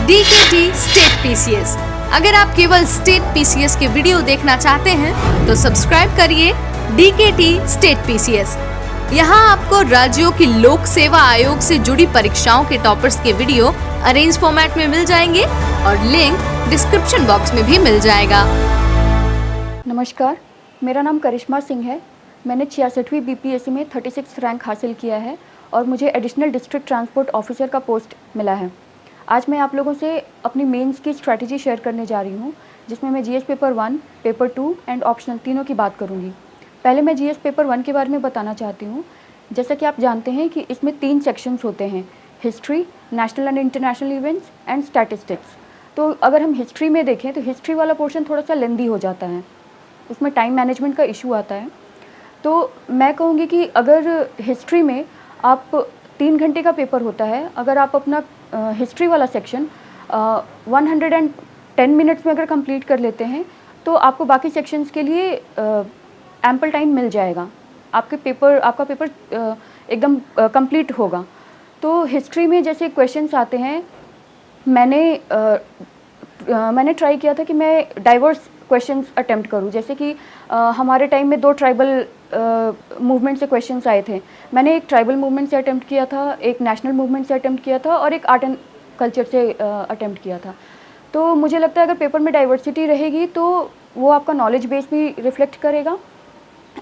DKT state PCS। अगर आप केवल स्टेट PCS के वीडियो देखना चाहते हैं तो सब्सक्राइब करिए DKT स्टेट PCS। यहाँ आपको राज्यों की लोक सेवा आयोग से जुड़ी परीक्षाओं के टॉपर्स के वीडियो अरेंज फॉर्मेट में मिल जाएंगे और लिंक डिस्क्रिप्शन बॉक्स में भी मिल जाएगा। नमस्कार, मेरा नाम करिश्मा सिंह है। मैंने 66वीं BPSC में 36 रैंक हासिल किया है और मुझे एडिशनल डिस्ट्रिक्ट ट्रांसपोर्ट ऑफिसर का पोस्ट मिला है। आज मैं आप लोगों से अपनी मेंस की स्ट्रैटेजी शेयर करने जा रही हूँ, जिसमें मैं GS paper 1, paper 2 and optional तीनों की बात करूँगी। पहले मैं जीएस पेपर 1 के बारे में बताना चाहती हूँ। जैसा कि आप जानते हैं कि इसमें 3 सेक्शंस होते हैं, history, national and international events and statistics. तो अगर हम हिस्ट्री में देखें तो हिस्ट्री वाला पोर्शन थोड़ा सा लेंदी हो जाता है, उसमें टाइम मैनेजमेंट का इशू आता है। तो मैं कहूँगी कि अगर हिस्ट्री में आप 3 घंटे का पेपर होता है, अगर आप अपना हिस्ट्री वाला सेक्शन 110 मिनट्स में अगर कंप्लीट कर लेते हैं तो आपको बाकी सेक्शंस के लिए एम्पल टाइम मिल जाएगा। आपका पेपर एकदम कंप्लीट होगा। तो हिस्ट्री में जैसे क्वेश्चंस आते हैं, मैंने ट्राई किया था कि मैं डाइवर्स क्वेश्चंस अटेम्प्ट करूं। जैसे कि हमारे टाइम में 2 ट्राइबल मूवमेंट से क्वेश्चंस आए थे। मैंने एक ट्राइबल मूवमेंट से अटेम्प्ट किया था, एक नेशनल मूवमेंट से अटेम्प्ट किया था और एक आर्ट एंड कल्चर से अटेम्प्ट किया था। तो मुझे लगता है अगर पेपर में डाइवर्सिटी रहेगी तो वो आपका नॉलेज बेस भी रिफ्लेक्ट करेगा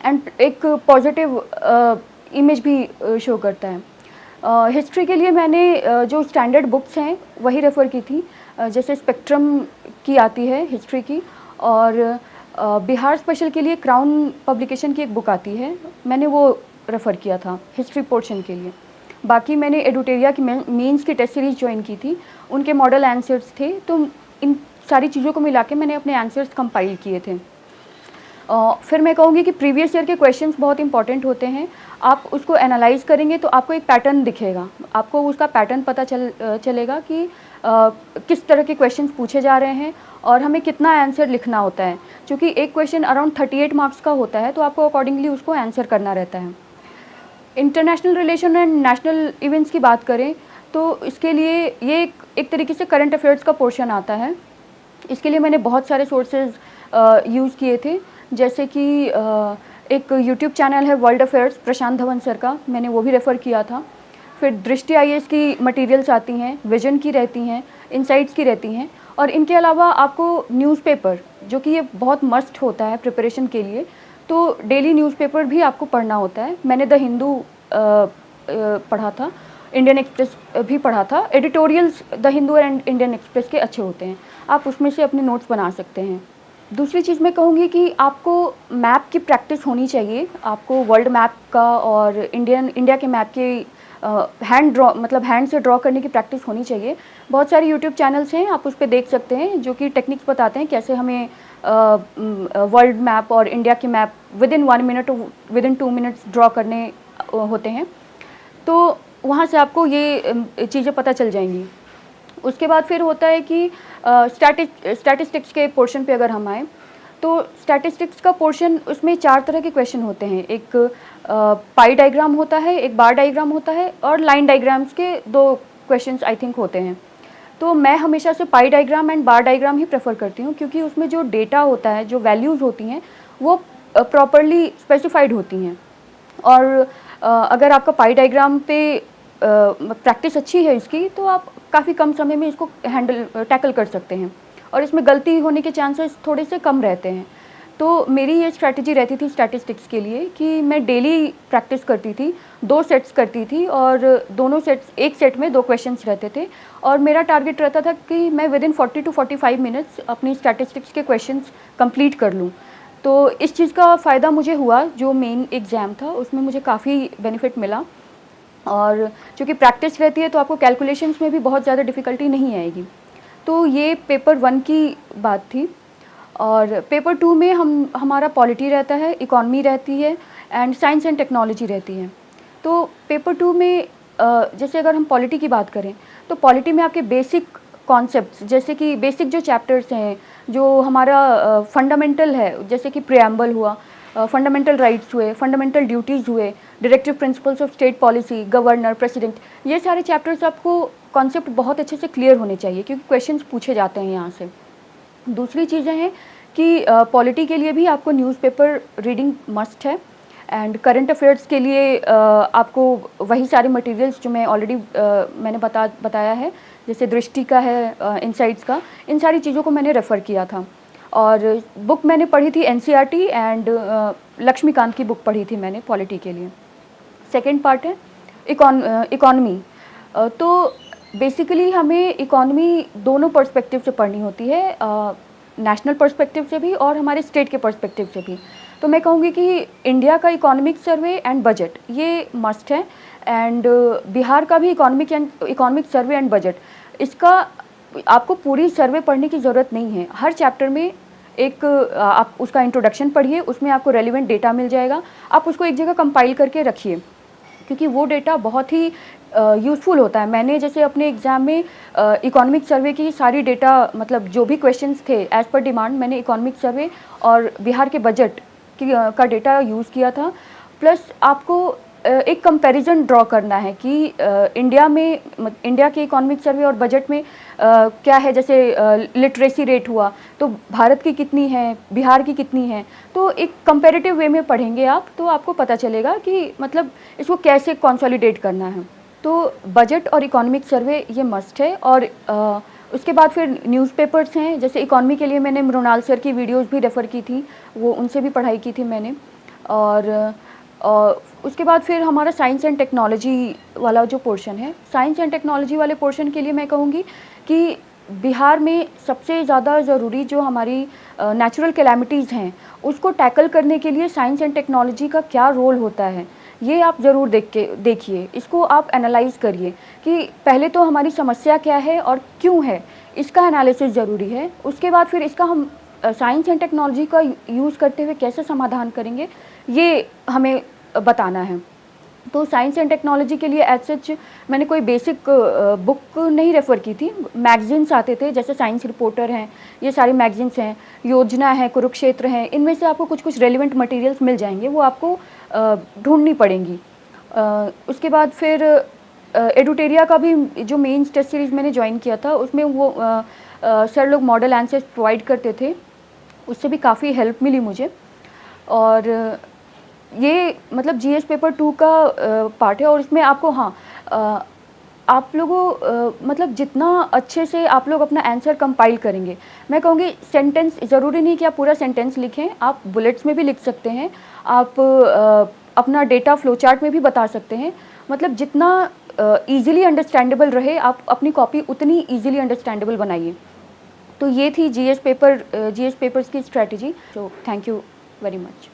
एंड एक पॉजिटिव इमेज भी शो करता है। हिस्ट्री के लिए मैंने जो स्टैंडर्ड बुक्स हैं वही रेफ़र की थी। जैसे स्पेक्ट्रम की आती है हिस्ट्री की, और बिहार स्पेशल के लिए क्राउन पब्लिकेशन की एक बुक आती है, मैंने वो रेफ़र किया था हिस्ट्री पोर्शन के लिए। बाकी मैंने एडुटेरिया की मेंस की टेस्ट सीरीज़ ज्वाइन की थी, उनके मॉडल आंसर्स थे। तो इन सारी चीज़ों को मिला के मैंने अपने आंसर्स कंपाइल किए थे। फिर मैं कहूँगी कि प्रीवियस ईयर के क्वेश्चंस बहुत इंपॉर्टेंट होते हैं। आप उसको एनालाइज करेंगे तो आपको एक पैटर्न दिखेगा, आपको उसका पैटर्न पता चलेगा कि किस तरह के क्वेश्चंस पूछे जा रहे हैं और हमें कितना आंसर लिखना होता है। क्योंकि एक क्वेश्चन अराउंड 38 मार्क्स का होता है, तो आपको अकॉर्डिंगली उसको आंसर करना रहता है। International relation and national events की बात करें तो इसके लिए ये एक तरीके से करंट अफेयर्स का पोर्शन आता है। इसके लिए मैंने बहुत सारे सोर्सेज यूज़ किए थे। जैसे कि एक यूट्यूब चैनल है वर्ल्ड अफेयर्स प्रशांत धवन सर का, मैंने वो भी रेफ़र किया था। फिर दृष्टि IAS की मटेरियल्स आती हैं, विजन की रहती हैं, इनसाइट्स की रहती हैं। और इनके अलावा आपको न्यूज़पेपर, जो कि ये बहुत मस्ट होता है प्रिपरेशन के लिए, तो डेली न्यूज़पेपर भी आपको पढ़ना होता है। मैंने द हिंदू पढ़ा था, इंडियन एक्सप्रेस भी पढ़ा था। Editorials the Hindu and Indian express के अच्छे होते हैं, आप उसमें से अपने नोट्स बना सकते हैं। दूसरी चीज़ मैं कहूँगी कि आपको मैप की प्रैक्टिस होनी चाहिए। आपको वर्ल्ड मैप का और इंडिया के मैप की हैंड से ड्रॉ करने की प्रैक्टिस होनी चाहिए। बहुत सारे यूट्यूब चैनल्स हैं, आप उस पर देख सकते हैं, जो कि टेक्निक्स बताते हैं कैसे हमें वर्ल्ड मैप और इंडिया के map within 1 minute within 2 minutes draw करने होते हैं। तो वहाँ से आपको ये चीज़ें पता चल जाएंगी। उसके बाद फिर होता है कि स्टैटिस्टिक्स के पोर्शन पे अगर हम आए तो स्टैटिस्टिक्स का पोर्शन, उसमें 4 तरह के क्वेश्चन होते हैं। एक पाई डायग्राम होता है, एक बार डायग्राम होता है और लाइन डायग्राम्स के 2 क्वेश्चंस आई थिंक होते हैं। तो मैं हमेशा से पाई diagram and bar diagram he prefer करती हूँ, क्योंकि उसमें जो डेटा होता है, जो वैल्यूज़ होती हैं, वो प्रॉपरली स्पेसिफाइड होती हैं। और अगर आपका पाई डायग्राम पे प्रैक्टिस अच्छी है इसकी, तो आप काफ़ी कम समय में इसको टैकल कर सकते हैं और इसमें गलती होने के चांसेस थोड़े से कम रहते हैं। तो मेरी ये स्ट्रैटेजी रहती थी स्टैटिस्टिक्स के लिए कि मैं डेली प्रैक्टिस करती थी, 2 सेट्स करती थी और दोनों सेट्स, एक सेट में 2 क्वेश्चंस रहते थे और मेरा टारगेट रहता था कि मैं विदिन 40 to 45 मिनट्स अपनी स्टैटिस्टिक्स के क्वेश्चंस कंप्लीट कर लूँ। तो इस चीज़ का फ़ायदा मुझे हुआ, जो मेन एग्ज़ाम था उसमें मुझे काफ़ी बेनिफिट मिला। और चूँकि प्रैक्टिस रहती है तो आपको कैलकुलेशंस में भी बहुत ज़्यादा डिफ़िकल्टी नहीं आएगी। तो ये पेपर 1 की बात थी। और पेपर 2 में हमारा पॉलिटी रहता है, इकॉनमी रहती है एंड साइंस एंड टेक्नोलॉजी रहती है। तो पेपर 2 में जैसे अगर हम पॉलिटी की बात करें तो पॉलिटी में आपके बेसिक कॉन्सेप्ट्स, जैसे कि बेसिक जो चैप्टर्स हैं, जो हमारा फंडामेंटल है, जैसे कि प्रिएम्बल हुआ, फंडामेंटल राइट्स हुए, फंडामेंटल ड्यूटीज़ हुए, directive principles of state policy, governor, president, ये सारे चैप्टर्स आपको कॉन्सेप्ट बहुत अच्छे से क्लियर होने चाहिए क्योंकि क्वेश्चंस पूछे जाते हैं यहाँ से। दूसरी चीज़ें हैं कि पॉलिटी के लिए भी आपको न्यूज़पेपर रीडिंग मस्ट है एंड करंट अफेयर्स के लिए आपको वही सारे मटेरियल्स जो मैं ऑलरेडी मैंने बताया है, जैसे दृष्टि का है, इनसाइट्स का, इन सारी चीज़ों को मैंने रेफ़र किया था। और बुक मैंने पढ़ी थी एनसीईआरटी एंड लक्ष्मीकांत की बुक पढ़ी थी मैंने पॉलिटी के लिए। सेकंड पार्ट है इकॉनमी। तो बेसिकली हमें इकॉनमी दोनों पर्सपेक्टिव से पढ़नी होती है, नेशनल पर्सपेक्टिव से भी और हमारे स्टेट के पर्सपेक्टिव से भी। तो मैं कहूँगी कि इंडिया का इकोनॉमिक सर्वे एंड बजट ये मस्ट है एंड बिहार का भी इकोनॉमिक सर्वे एंड बजट, इसका आपको पूरी सर्वे पढ़ने की ज़रूरत नहीं है। हर चैप्टर में एक आप उसका इंट्रोडक्शन पढ़िए, उसमें आपको रेलिवेंट डेटा मिल जाएगा, आप उसको एक जगह कंपाइल करके रखिए क्योंकि वो डेटा बहुत ही यूज़फुल होता है। मैंने जैसे अपने एग्ज़ाम में इकोनॉमिक सर्वे की सारी डेटा, मतलब जो भी क्वेश्चंस थे एज़ पर डिमांड, मैंने इकोनॉमिक सर्वे और बिहार के बजट का डेटा यूज़ किया था। प्लस आपको एक कंपैरिजन ड्रॉ करना है कि इंडिया के इकोनॉमिक सर्वे और बजट में क्या है, जैसे लिटरेसी रेट हुआ तो भारत की कितनी है, बिहार की कितनी है। तो एक कंपैरेटिव वे में पढ़ेंगे आप तो आपको पता चलेगा कि मतलब इसको कैसे कंसोलिडेट करना है। तो बजट और इकोनॉमिक सर्वे ये मस्ट है। और उसके बाद फिर न्यूज़पेपर्स हैं, जैसे इकोनॉमी के लिए मैंने मृणाल सर की वीडियोस भी रेफ़र की थी, वो उनसे भी पढ़ाई की थी मैंने। और उसके बाद फिर हमारा साइंस एंड टेक्नोलॉजी वाला जो पोर्शन है, साइंस एंड टेक्नोलॉजी वाले पोर्शन के लिए मैं कहूँगी कि बिहार में सबसे ज़्यादा ज़रूरी जो हमारी नेचुरल कैलामिटीज़ हैं उसको टैकल करने के लिए साइंस एंड टेक्नोलॉजी का क्या रोल होता है, ये आप ज़रूर देखिए, इसको आप एनालाइज़ करिए कि पहले तो हमारी समस्या क्या है और क्यों है, इसका एनालिसिस ज़रूरी है। उसके बाद फिर इसका हम साइंस एंड टेक्नोलॉजी का यूज़ करते हुए कैसे समाधान करेंगे, ये हमें बताना है। तो साइंस एंड टेक्नोलॉजी के लिए एज सच मैंने कोई बेसिक बुक नहीं रेफ़र की थी, मैगजीन्स आते थे, जैसे साइंस रिपोर्टर हैं, ये सारे मैगजीन्स हैं, योजना है, कुरुक्षेत्र हैं, इनमें से आपको कुछ कुछ रेलिवेंट मटेरियल्स मिल जाएंगे, वो आपको ढूंढनी पड़ेंगी। उसके बाद फिर एडुटेरिया का भी जो मेंस टेस्ट सीरीज़ मैंने ज्वाइन किया था, उसमें वो सर लोग मॉडल आंसर्स प्रोवाइड करते थे, उससे भी काफ़ी हेल्प मिली मुझे। और ये मतलब जीएस पेपर 2 का पार्ट है और इसमें आपको आप लोगों मतलब जितना अच्छे से आप लोग अपना आंसर कंपाइल करेंगे, मैं कहूँगी सेंटेंस ज़रूरी नहीं कि आप पूरा सेंटेंस लिखें, आप बुलेट्स में भी लिख सकते हैं, आप अपना डेटा फ्लो चार्ट में भी बता सकते हैं। मतलब जितना ईज़िली अंडरस्टैंडेबल रहे, आप अपनी कॉपी उतनी ईज़िली अंडरस्टैंडेबल बनाइए। तो ये थी जीएस पेपर्स की strategy. So thank you very much.